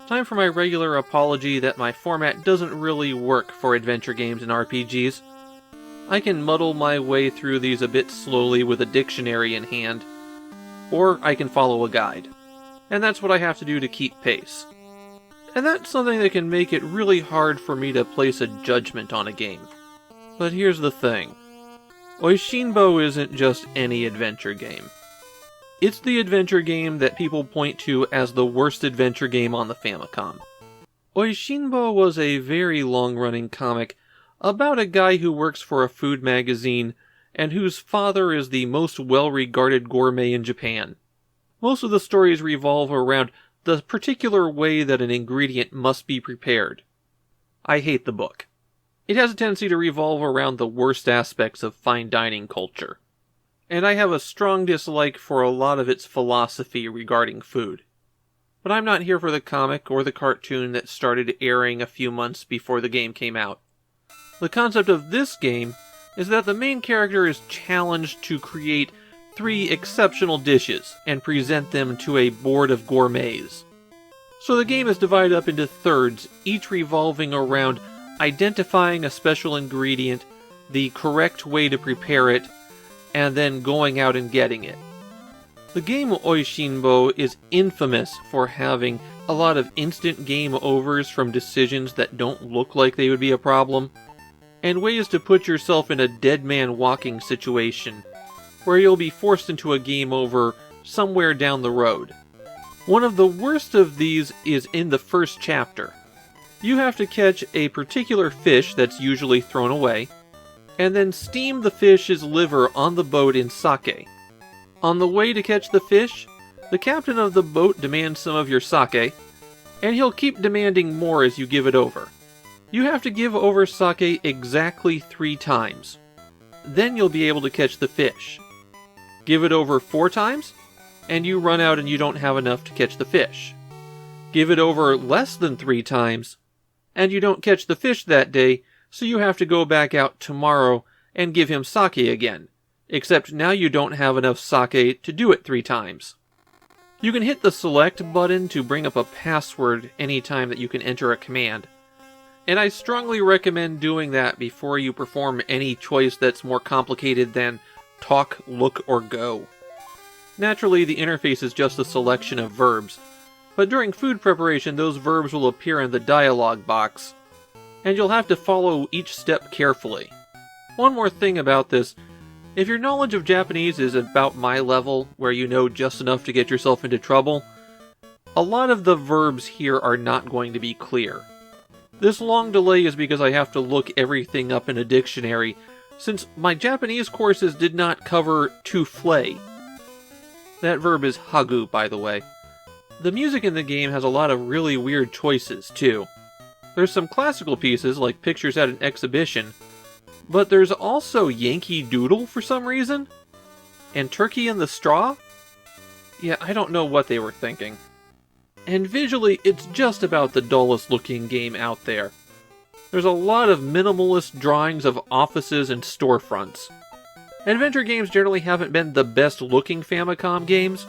Time for my regular apology that my format doesn't really work for adventure games and RPGs. I can muddle my way through these a bit slowly with a dictionary in hand, or I can follow a guide. And that's what I have to do to keep pace. And that's something that can make it really hard for me to place a judgment on a game. But here's the thing. Oishinbo isn't just any adventure game. It's the adventure game that people point to as the worst adventure game on the Famicom. Oishinbo was a very long-running comic about a guy who works for a food magazine and whose father is the most well-regarded gourmet in Japan. Most of the stories revolve around the particular way that an ingredient must be prepared. I hate the book. It has a tendency to revolve around the worst aspects of fine dining culture. And I have a strong dislike for a lot of its philosophy regarding food. But I'm not here for the comic or the cartoon that started airing a few months before the game came out. The concept of this game is that the main character is challenged to create 3 exceptional dishes and present them to a board of gourmets. So the game is divided up into thirds, each revolving around identifying a special ingredient, the correct way to prepare it, and then going out and getting it. The game Oishinbo is infamous for having a lot of instant game overs from decisions that don't look like they would be a problem, and ways to put yourself in a dead man walking situation, where you'll be forced into a game over somewhere down the road. One of the worst of these is in the first chapter. You have to catch a particular fish that's usually thrown away, and then steam the fish's liver on the boat in sake. On the way to catch the fish, the captain of the boat demands some of your sake, and he'll keep demanding more as you give it over. You have to give over sake exactly 3 times. Then you'll be able to catch the fish. Give it over 4 times, and you run out and you don't have enough to catch the fish. Give it over less than 3 times, and you don't catch the fish that day, so you have to go back out tomorrow and give him sake again, except now you don't have enough sake to do it 3 times. You can hit the select button to bring up a password anytime that you can enter a command, and I strongly recommend doing that before you perform any choice that's more complicated than talk, look, or go. Naturally, the interface is just a selection of verbs, but during food preparation those verbs will appear in the dialog box, and you'll have to follow each step carefully. One more thing about this, if your knowledge of Japanese is about my level, where you know just enough to get yourself into trouble, a lot of the verbs here are not going to be clear. This long delay is because I have to look everything up in a dictionary, since my Japanese courses did not cover to flay. That verb is hagu, by the way. The music in the game has a lot of really weird choices, too. There's some classical pieces, like pictures at an exhibition, but there's also Yankee Doodle for some reason? And Turkey in the Straw? Yeah, I don't know what they were thinking. And visually, it's just about the dullest looking game out there. There's a lot of minimalist drawings of offices and storefronts. Adventure games generally haven't been the best looking Famicom games,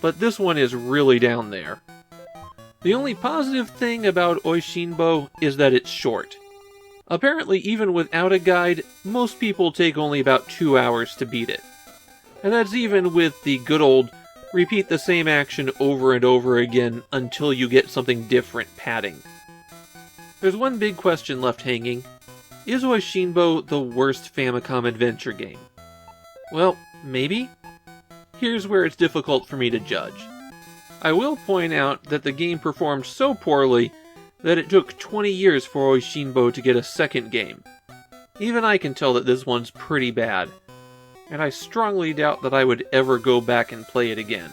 but this one is really down there. The only positive thing about Oishinbo is that it's short. Apparently, even without a guide, most people take only about 2 hours to beat it. And that's even with the good old repeat the same action over and over again until you get something different padding. There's one big question left hanging. Is Oishinbo the worst Famicom adventure game? Well, maybe? Here's where it's difficult for me to judge. I will point out that the game performed so poorly that it took 20 years for Oishinbo to get a second game. Even I can tell that this one's pretty bad, and I strongly doubt that I would ever go back and play it again.